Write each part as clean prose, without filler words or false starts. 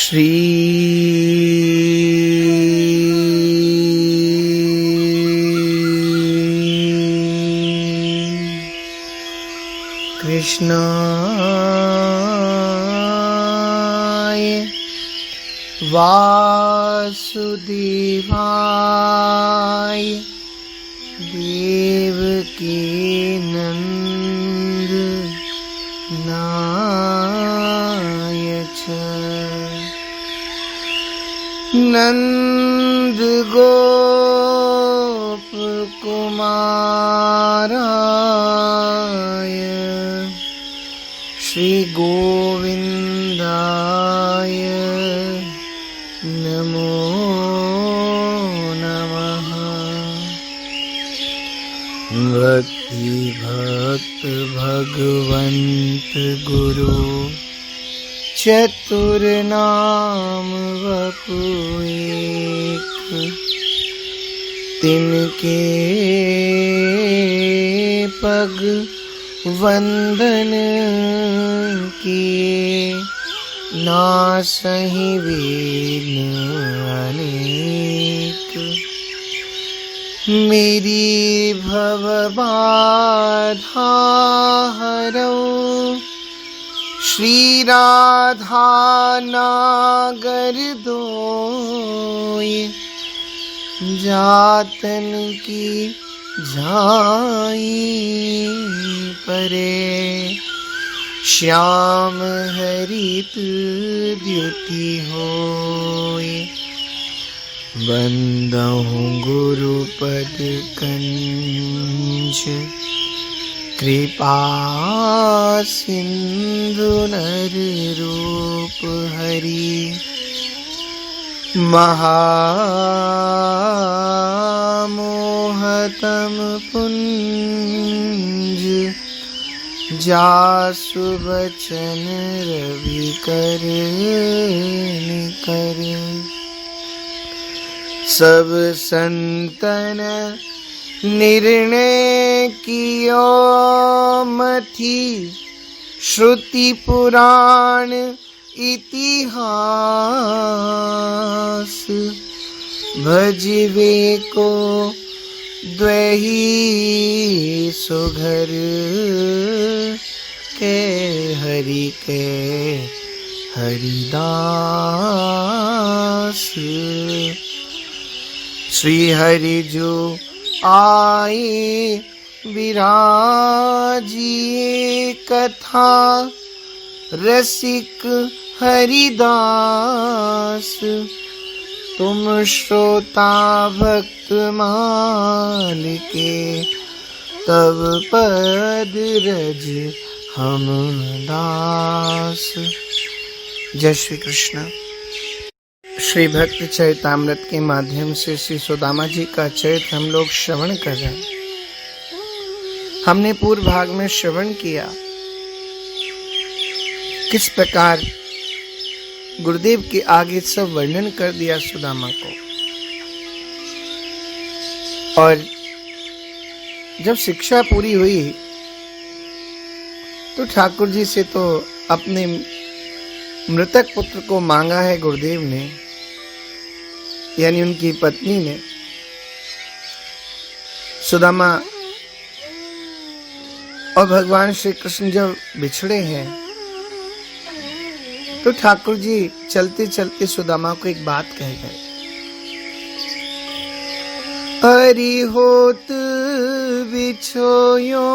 श्री कृष्णाय वासुदेवाय देवकी नंदनाय च नंद गोप कुमाराय श्री गोविंदाय नमो नमः। भक्ति भक्त भगवंत गुरु चतुर नाम वपु एक, तिनके पग वंदन किए, नासहि विघ्न अनेक। मेरी भव बाधा हरौ श्री राधा नागर दोय, जातन की झाई परे, श्याम हरित द्युति होय। बंदहु गुरुपद कंज, कृपा सिंधु नर रूप हरि। महामोहतम पुंज, जासु बचन रवि कर निकर। सब संतन निर्णय कियो मथि, श्रुति पुराण इतिहास। भजिवे को द्वही सुघर, के हरि के हरिदास। श्री हरि जो आए विराजिए, कथा रसिक हरिदास। तुम श्रोता भक्त माल के, तब पद रज हम दास। जय श्री कृष्ण। श्री भक्त चरितामृत के माध्यम से श्री सुदामा जी का चरित्र हम लोग श्रवण कर रहे हैं। हमने पूर्व भाग में श्रवण किया किस प्रकार गुरुदेव के आगे सब वर्णन कर दिया सुदामा को, और जब शिक्षा पूरी हुई तो ठाकुर जी से तो अपने मृतक पुत्र को मांगा है गुरुदेव ने, यानी उनकी पत्नी ने। सुदामा और भगवान श्री कृष्ण जब बिछड़े हैं तो ठाकुर जी चलते चलते सुदामा को एक बात कह गए। हरि होत बिछोयो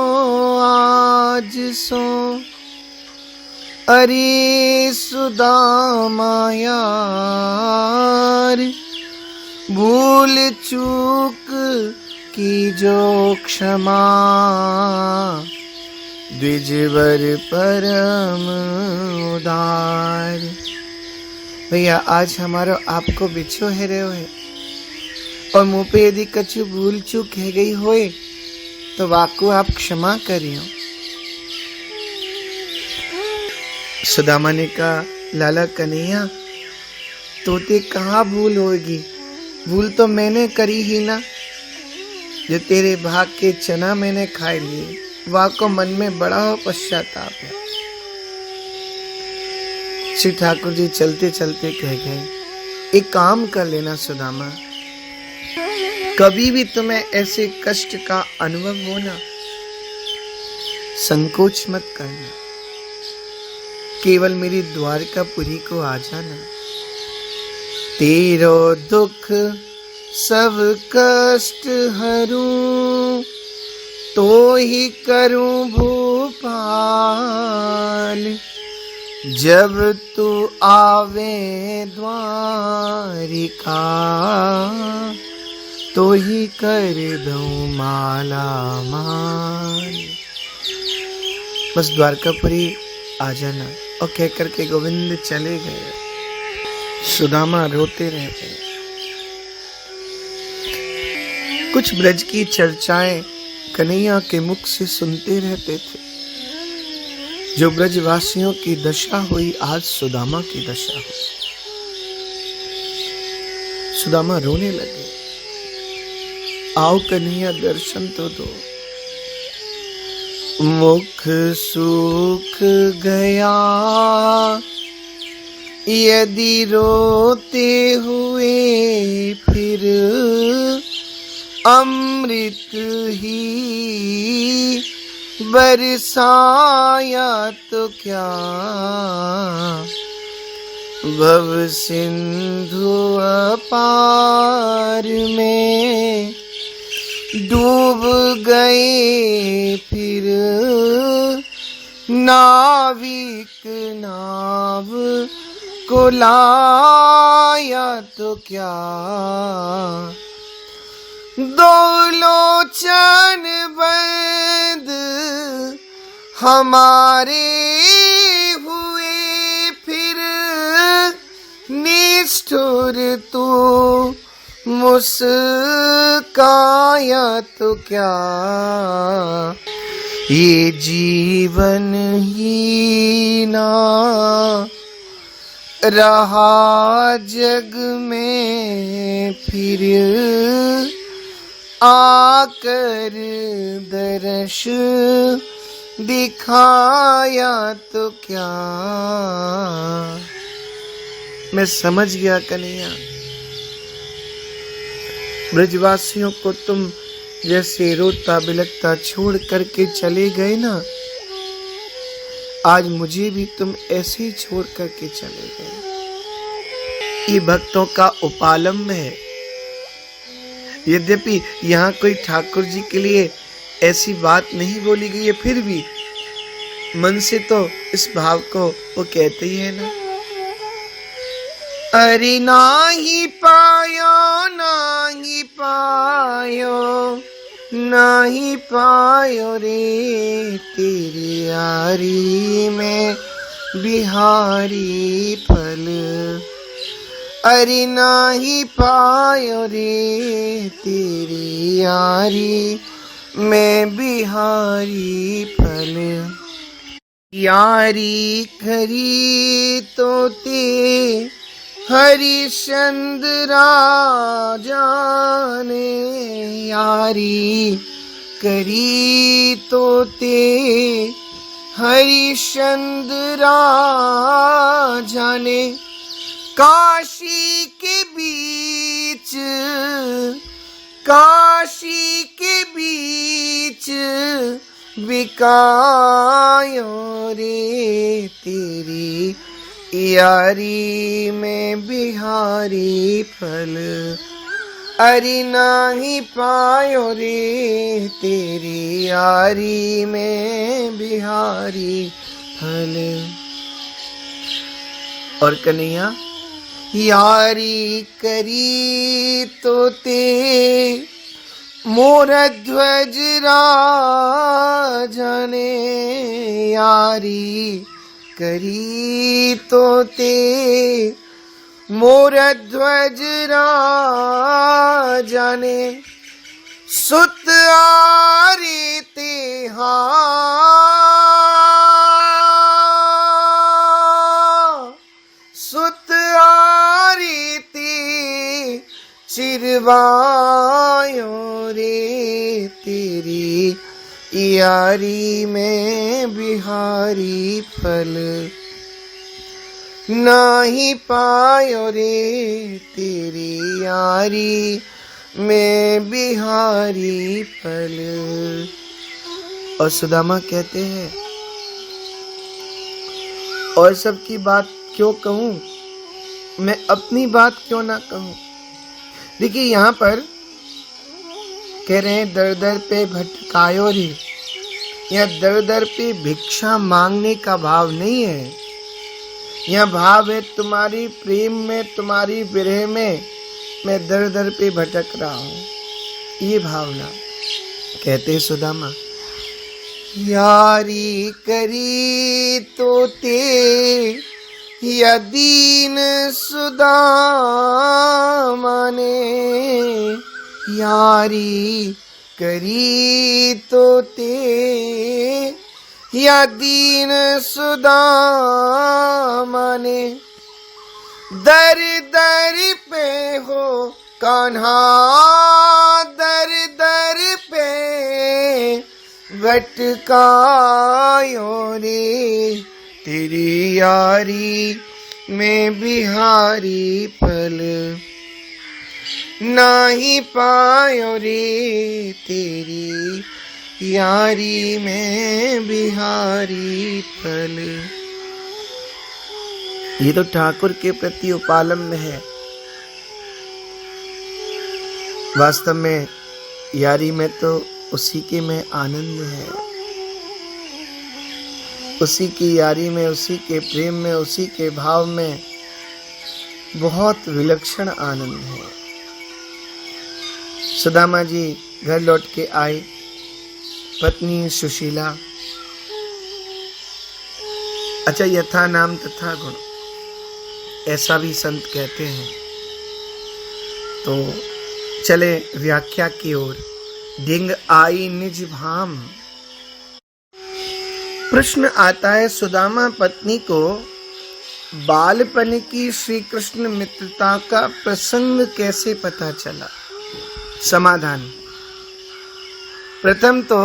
आज सो, अरे सुदामा यार। भूल चूक की जो क्षमा, द्विजवर परम उदार। भैया आज हमारा आपको बिछो है रहे हो, और मुँह पे यदि कछु भूल चूक है गई होए तो वाको आप क्षमा करियो। सुदामा ने कहा, लाला कन्हैया तोते कहाँ भूल होगी, भूल तो मैंने करी ही ना। जो तेरे भाग के चना मैंने खाए लिए, वाह को मन में बड़ा हो पश्चाताप है। श्री ठाकुर जी चलते चलते कह गए, एक काम कर लेना सुदामा, कभी भी तुम्हें ऐसे कष्ट का अनुभव हो ना, संकोच मत करना, केवल मेरी द्वारकापुरी को आ जाना। तेरो दुख सब कष्ट हरूं, तो ही करूं भूपाल। जब तू आवे द्वारिका, तो ही कर दूं माला माल। बस द्वारकापुरी आ जाना। और कह करके गोविंद चले गए। सुदामा रोते रह गए। कुछ ब्रज की चर्चाएं कन्हैया के मुख से सुनते रहते थे। जो ब्रजवासियों की दशा हुई, आज सुदामा की दशा हुई। सुदामा रोने लगे, आओ कन्हैया दर्शन तो दो। मुख सूख गया यदि रोते हुए फिर, अमृत ही बरसाया तो क्या। भव सिंधु अपार में डूब गए फिर, नाविक नाव को लाया तो क्या। दो लोचन बंद हमारे हुए फिर, निष्ठुर तू मुस्काया तो क्या। ये जीवन ही ना रहा जग में फिर, आकर दर्श दिखाया तो क्या। मैं समझ गया कन्हैया, ब्रजवासियों को तुम जैसे रोता बिलखता छोड़ करके चले गए ना, आज मुझे भी तुम ऐसे ही छोड़ करके चले गए। ये भक्तों का उपालंब है। यद्यपि यहाँ कोई ठाकुर जी के लिए ऐसी बात नहीं बोली गई है, फिर भी मन से तो इस भाव को वो कहते ही है ना। अरे नाही पायो नाही पायो नहीं पायो रे, तेरी यारी में बिहारी फल। अरे नहीं पायो रे, तेरी यारी में बिहारी फल। यारी खरी तो ते हरिश्चंद्र राजा ने, यारी करी तो ते हरिश्चंद्र राजा ने। काशी के बीच बिकायो रे, तेरी यारी में बिहारी फल। अरे नाही पायो रे, तेरी यारी में बिहारी फल। और कन्हैया, यारी करी तो ते मोर ध्वज राजा ने। यारी करी तो ते मोर ध्वज राजा ने। सुत आरे ते सुत आरे ते चिरवायो रे, तेरी यारी में बिहारी फल। नाही पायो रे तेरी यारी मैं बिहारी फल। और सुदामा कहते हैं और सबकी बात क्यों कहूं, मैं अपनी बात क्यों ना कहूं। देखिए यहाँ पर कह रहे हैं दर दर पे भटकायो रे, या दर दर पे भिक्षा मांगने का भाव नहीं है, यह भाव है तुम्हारी प्रेम में, तुम्हारी विरह में मैं दर दर पे भटक रहा हूं, ये भावना। कहते हैं सुदामा यारी करी तो ते या दीन सुदामा ने, यारी करी तो ते या दीन सुदामा ने, दर दर पे हो कान्हा दर दर पे भटकायो रे तेरी यारी में बिहारी फल। नाही पायो रे तेरी यारी में बिहारी फल। ये तो ठाकुर के प्रति उपालम्ब है। वास्तव में यारी में तो उसी के में आनंद है, उसी की यारी में, उसी के प्रेम में, उसी के भाव में बहुत विलक्षण आनंद है। सुदामा जी घर लौट के आए, पत्नी सुशीला, अच्छा यथा नाम तथा गुण, ऐसा भी संत कहते हैं। तो चले व्याख्या की ओर। डिंग आई निज भाम। प्रश्न आता है सुदामा पत्नी को बालपन की श्री कृष्ण मित्रता का प्रसंग कैसे पता चला। समाधान, प्रथम तो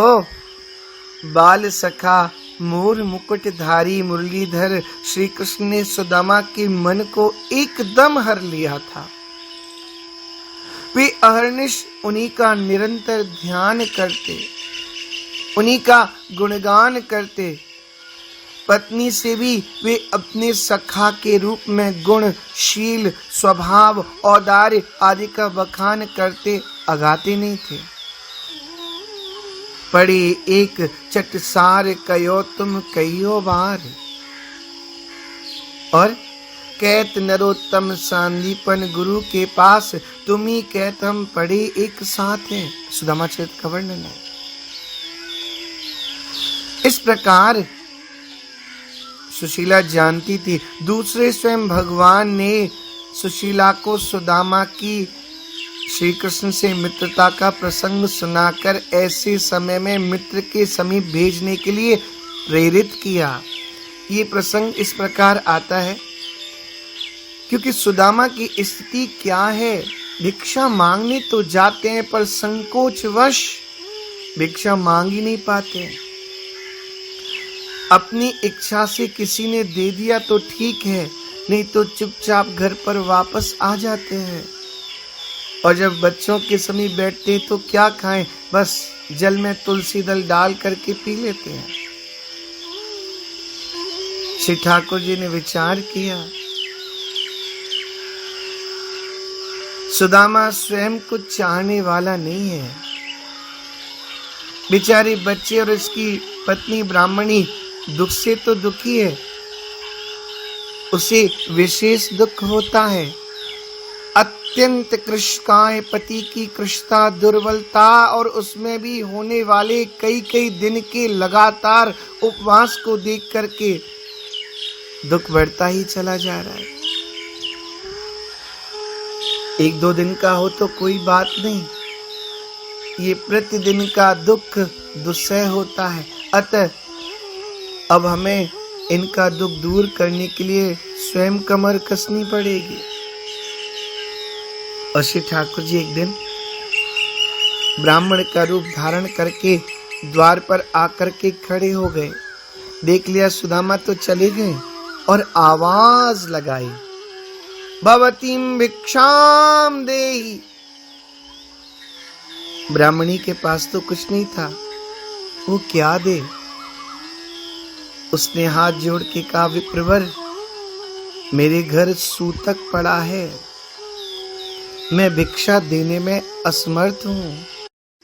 बाल सखा मोर मुकुटधारी मुरलीधर श्री कृष्ण ने सुदामा के मन को एकदम हर लिया था। वे अहर्निश उन्हीं का निरंतर ध्यान करते, उन्हीं का गुणगान करते। पत्नी से भी वे अपने सखा के रूप में गुण, शील, स्वभाव, औदार्य आदि का बखान करते, अगाते नहीं थे। पढ़े एक चटसार कयो तुम कईयो बार, और कहत नरोत्तम सांदीपन गुरु के पास, तुम ही कहत हम पढ़े एक साथ हैं। सुदामा चरित का वर्णन है। इस प्रकार सुशीला जानती थी। दूसरे स्वयं भगवान ने सुशीला को सुदामा की श्री कृष्ण से मित्रता का प्रसंग सुनाकर ऐसे समय में मित्र के समीप भेजने के लिए प्रेरित किया। ये प्रसंग इस प्रकार आता है क्योंकि सुदामा की स्थिति क्या है, भिक्षा मांगने तो जाते हैं पर संकोचवश भिक्षा मांग ही नहीं पाते। अपनी इच्छा से किसी ने दे दिया तो ठीक है, नहीं तो चुपचाप घर पर वापस आ जाते हैं। और जब बच्चों के समीप बैठते तो क्या खाएं, बस जल में तुलसी दल डाल करके पी लेते हैं। श्री ठाकुर जी ने विचार किया, सुदामा स्वयं कुछ चाहने वाला नहीं है। बेचारे बच्चे और इसकी पत्नी ब्राह्मणी दुख से तो दुखी है, उसे विशेष दुख होता है। अत्यंत कृशकाय पति की कृशता, दुर्बलता और उसमें भी होने वाले कई कई दिन के लगातार उपवास को देख करके दुख बढ़ता ही चला जा रहा है। एक दो दिन का हो तो कोई बात नहीं, ये प्रतिदिन का दुख दुस्सह होता है। अतः अब हमें इनका दुख दूर करने के लिए स्वयं कमर कसनी पड़ेगी। और श्री ठाकुर जी एक दिन ब्राह्मण का रूप धारण करके द्वार पर आकर के खड़े हो गए। देख लिया सुदामा तो चले गए, और आवाज लगाई, भवतीम भिक्षाम देहि। ब्राह्मणी के पास तो कुछ नहीं था, वो क्या दे। उसने हाथ जोड़ के कहा, विप्रवर, मेरे घर सूतक पड़ा है, मैं भिक्षा देने में असमर्थ हूं।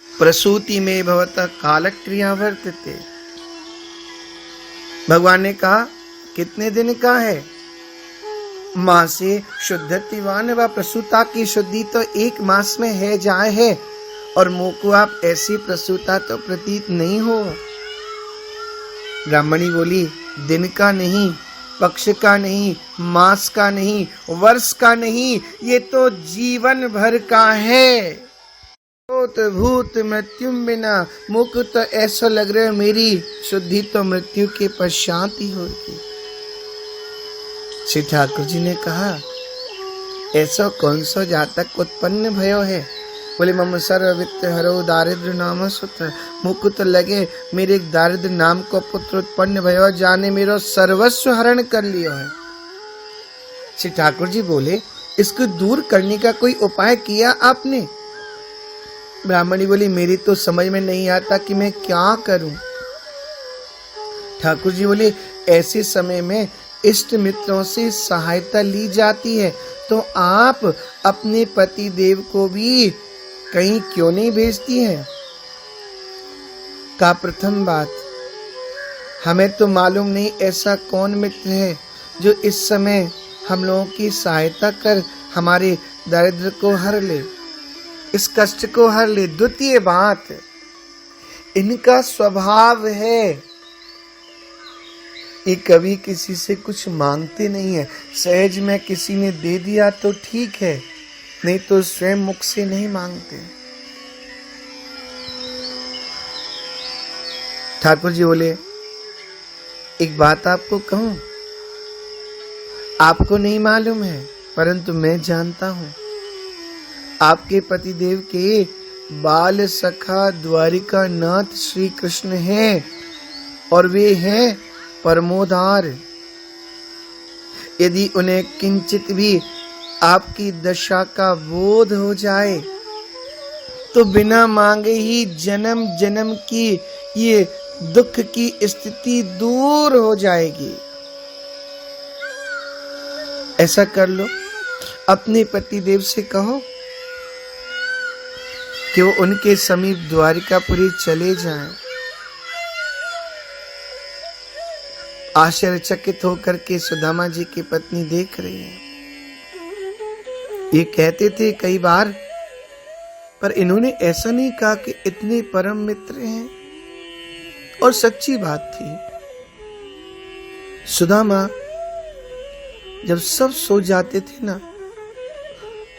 प्रसूति में भवतः कालक्रिया वर्तते। भगवान ने कहा, कितने दिन का है? मां से शुद्धतिवान व प्रसूता की शुद्धि तो 1 मास में है जाए है, और मुंह को आप ऐसी प्रसूता तो प्रतीत नहीं हो। ब्राह्मणी बोली, दिन का नहीं, पक्ष का नहीं, मास का नहीं, वर्ष का नहीं, ये तो जीवन भर का है। भूत मृत्यु बिना, मुख तो ऐसा लग रहा है मेरी शुद्धि तो मृत्यु के पश्चात ही होगी। श्री ठाकुर जी ने कहा, ऐसा कौन सा जातक उत्पन्न भयो है? बोले, मम सर्व वित्त हरो दारिद्र नाम सुत। मुकुट लगे मेरे एक दारिद्र नाम को पुत्र उत्पन्न भयो, जाने मेरो सर्वस्व हरण कर लियो है। श्री ठाकुर जी बोले, इसको दूर करने का कोई उपाय किया आपने? ब्राह्मणी बोली, मेरी तो समझ में नहीं आता कि मैं क्या करूं। ठाकुर जी बोले, ऐसे समय में इष्ट मित्रों से सहायता ली जाती है, तो आप अपने पति देव को भी कहीं क्यों नहीं भेजती हैं? का प्रथम बात, हमें तो मालूम नहीं ऐसा कौन मित्र है जो इस समय हम लोगों की सहायता कर हमारे दारिद्र्य को हर ले, इस कष्ट को हर ले। द्वितीय बात, इनका स्वभाव है, ये कभी किसी से कुछ मांगते नहीं है। सहज में किसी ने दे दिया तो ठीक है, नहीं तो स्वयं मुख से नहीं मांगते। ठाकुर जी बोले, एक बात आपको कहूं, आपको नहीं मालूम है परंतु मैं जानता हूं। आपके पतिदेव के बाल सखा द्वारिका नाथ श्री कृष्ण हैं, और वे हैं परमोदार। यदि उन्हें किंचित भी आपकी दशा का बोध हो जाए तो बिना मांगे ही जन्म जन्म की ये दुख की स्थिति दूर हो जाएगी। ऐसा कर लो, अपने पति देव से कहो कि वो उनके समीप द्वारिकापुरी चले जाएं। आश्चर्यचकित होकर के सुदामा जी की पत्नी देख रही है। ये कहते थे कई बार, पर इन्होंने ऐसा नहीं कहा कि इतने परम मित्र हैं, और सच्ची बात थी। सुदामा जब सब सो जाते थे ना,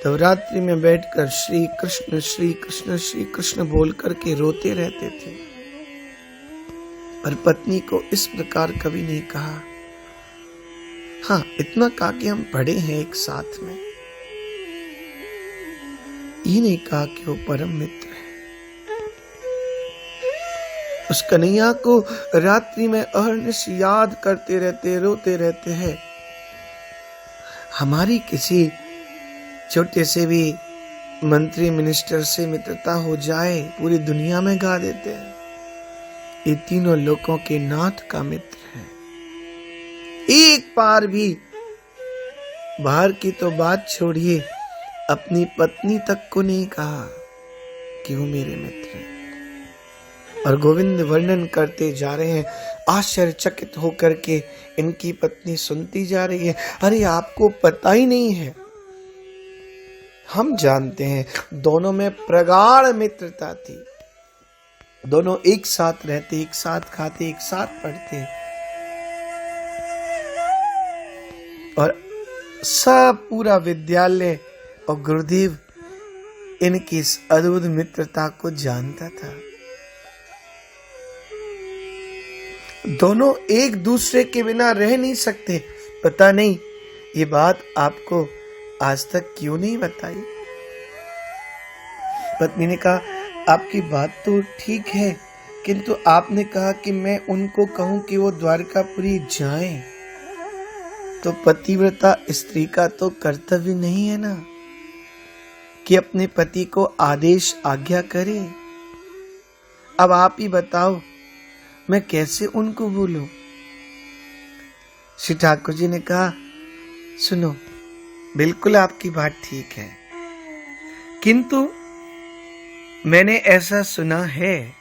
तब रात्रि में बैठकर श्री कृष्ण श्री कृष्ण श्री कृष्ण बोल करके रोते रहते थे, पर पत्नी को इस प्रकार कभी नहीं कहा। हाँ, इतना कहा कि हम पढ़े हैं एक साथ में, ये नहीं कहा कि वो परम मित्र है। उस कन्हैया को रात्रि में अहर्निश याद करते रहते, रोते रहते हैं। हमारी किसी छोटे से भी मंत्री मिनिस्टर से मित्रता हो जाए, पूरी दुनिया में गा देते हैं, ये तीनों लोगों के नाथ का मित्र है। एक बार भी बाहर की तो बात छोड़िए, अपनी पत्नी तक को नहीं कहा कि वो मेरे मित्र हैं। और गोविंद वर्णन करते जा रहे हैं, आश्चर्यचकित होकर के इनकी पत्नी सुनती जा रही है। अरे आपको पता ही नहीं है, हम जानते हैं दोनों में प्रगाढ़ मित्रता थी। दोनों एक साथ रहते, एक साथ खाते, एक साथ पढ़ते, और सब पूरा विद्यालय और गुरुदेव इनकी इस अद्भुत मित्रता को जानता था। दोनों एक दूसरे के बिना रह नहीं सकते। पता नहीं ये बात आपको आज तक क्यों नहीं बताई। पत्नी ने कहा, आपकी बात तो ठीक है, किंतु आपने कहा कि मैं उनको कहूं कि वो द्वारकापुरी जाएं। तो पतिव्रता स्त्री का तो कर्तव्य नहीं है ना कि अपने पति को आदेश आज्ञा करे। अब आप ही बताओ मैं कैसे उनको भूलूं। श्री ठाकुर जी ने कहा सुनो, बिल्कुल आपकी बात ठीक है, किंतु मैंने ऐसा सुना है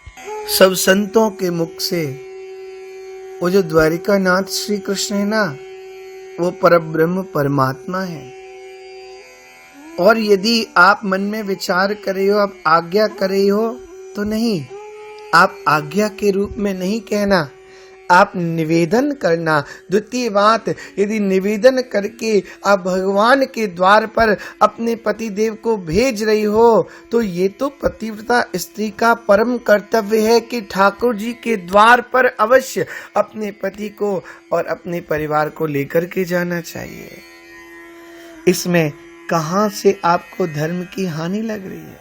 सब संतों के मुख से, वो जो द्वारिकानाथ श्री कृष्ण है ना, वो परब्रह्म परमात्मा है। और यदि आप मन में विचार कर रहे हो, आप आज्ञा कर रहे हो, तो नहीं, आप आज्ञा के रूप में नहीं कहना, आप निवेदन करना। द्वितीय बात, यदि निवेदन करके आप भगवान के द्वार पर अपने पति देव को भेज रही हो, तो ये तो पतिव्रता स्त्री का परम कर्तव्य है कि ठाकुर जी के द्वार पर अवश्य अपने पति को और अपने परिवार को लेकर के जाना चाहिए। इसमें कहां से आपको धर्म की हानि लग रही है?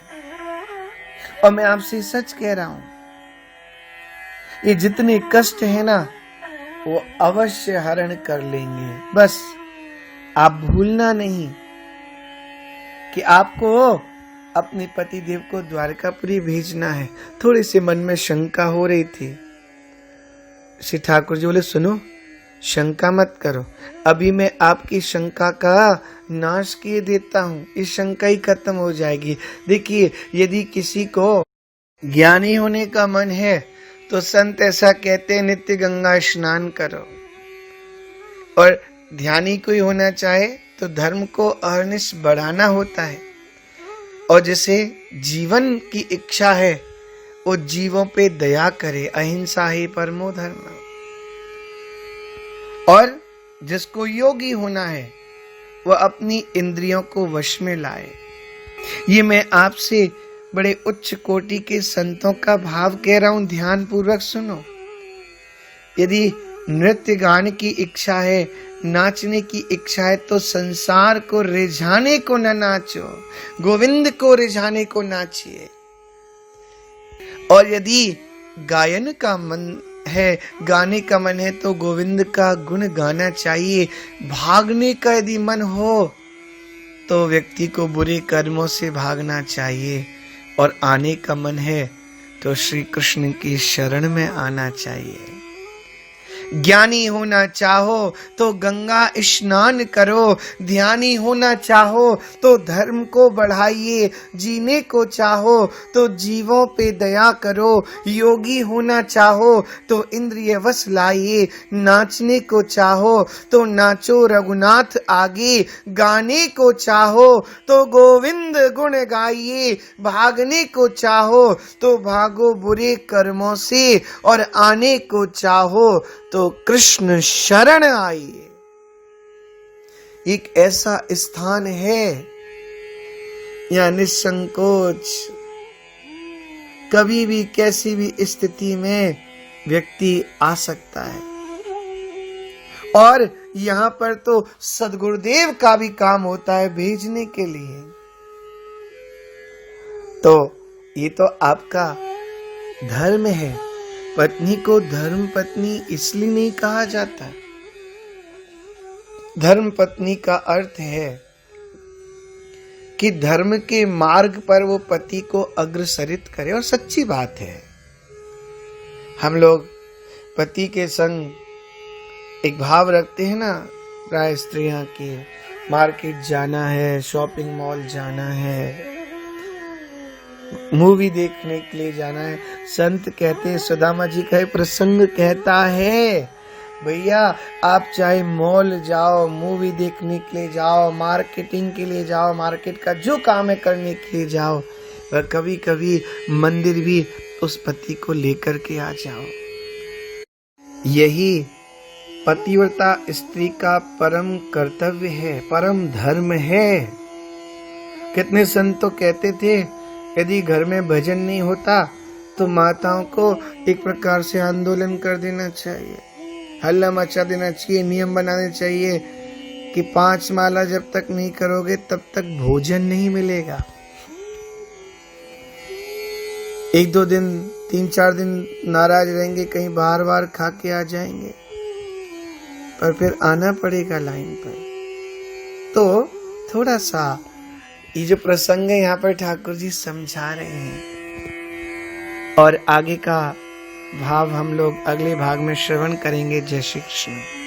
और मैं आपसे सच कह रहा हूं, ये जितने कष्ट है ना, वो अवश्य हरण कर लेंगे। बस आप भूलना नहीं कि आपको अपने पति देव को द्वारकापुरी भेजना है। थोड़ी सी मन में शंका हो रही थी। श्री ठाकुर जी बोले सुनो, शंका मत करो, अभी मैं आपकी शंका का नाश किए देता हूं, इस शंका ही खत्म हो जाएगी। देखिए, यदि किसी को ज्ञानी होने का मन है तो संत ऐसा कहते हैं नित्य गंगा स्नान करो, और ध्यानी कोई होना चाहे तो धर्म को अहर्निश बढ़ाना होता है, और जिसे जीवन की इच्छा है वो जीवों पे दया करे, अहिंसा ही परमो धर्म। और जिसको योगी होना है वह अपनी इंद्रियों को वश में लाए। ये मैं आपसे बड़े उच्च कोटि के संतों का भाव कह रहा हूं, ध्यान पूर्वक सुनो। यदि नृत्य गान की इच्छा है, नाचने की इच्छा है, तो संसार को रिझाने को न नाचो, गोविंद को रिझाने को नाचिए। और यदि गायन का मन है, गाने का मन है, तो गोविंद का गुण गाना चाहिए। भागने का यदि मन हो तो व्यक्ति को बुरे कर्मों से भागना चाहिए, और आने का मन है तो श्री कृष्ण की शरण में आना चाहिए। ज्ञानी होना चाहो तो गंगा स्नान करो, ध्यानी होना चाहो तो धर्म को बढ़ाइए, जीने को चाहो तो जीवों पे दया करो, योगी होना चाहो तो इंद्रिय वश लाइए, नाचने को चाहो तो नाचो रघुनाथ आगे, गाने को चाहो तो गोविंद गुण गाइए, भागने को चाहो तो भागो बुरे कर्मों से, और आने को चाहो तो कृष्ण शरण आइए। एक ऐसा स्थान है यहाँ निसंकोच कभी भी कैसी भी स्थिति में व्यक्ति आ सकता है, और यहाँ पर तो सद्गुरुदेव का भी काम होता है भेजने के लिए। तो ये तो आपका धर्म है। पत्नी को धर्म पत्नी इसलिए नहीं कहा जाता। धर्म पत्नी का अर्थ है कि धर्म के मार्ग पर वो पति को अग्रसरित करे। और सच्ची बात है, हम लोग पति के संग एक भाव रखते हैं ना, प्राय स्त्रियां की मार्केट जाना है, शॉपिंग मॉल जाना है, मूवी देखने के लिए जाना है। संत कहते हैं, सुदामा जी का प्रसंग कहता है, भैया आप चाहे मॉल जाओ, मूवी देखने के लिए जाओ, मार्केटिंग के लिए जाओ, मार्केट का जो काम है करने के लिए जाओ, और कभी कभी मंदिर भी उस पति को लेकर के आ जाओ। यही पतिव्रता स्त्री का परम कर्तव्य है, परम धर्म है। कितने संत तो कहते थे यदि घर में भजन नहीं होता तो माताओं को एक प्रकार से आंदोलन कर देना चाहिए, हल्ला मचा देना चाहिए, नियम बनाने चाहिए कि 5 माला जब तक नहीं करोगे तब तक भोजन नहीं मिलेगा। 1-2 दिन 3-4 दिन नाराज रहेंगे, कहीं बार बार खा के आ जाएंगे। और फिर आना पड़ेगा लाइन पर। तो थोड़ा सा ये जो प्रसंग है यहाँ पर ठाकुर जी समझा रहे हैं और आगे का भाव हम लोग अगले भाग में श्रवण करेंगे। जय श्री कृष्ण।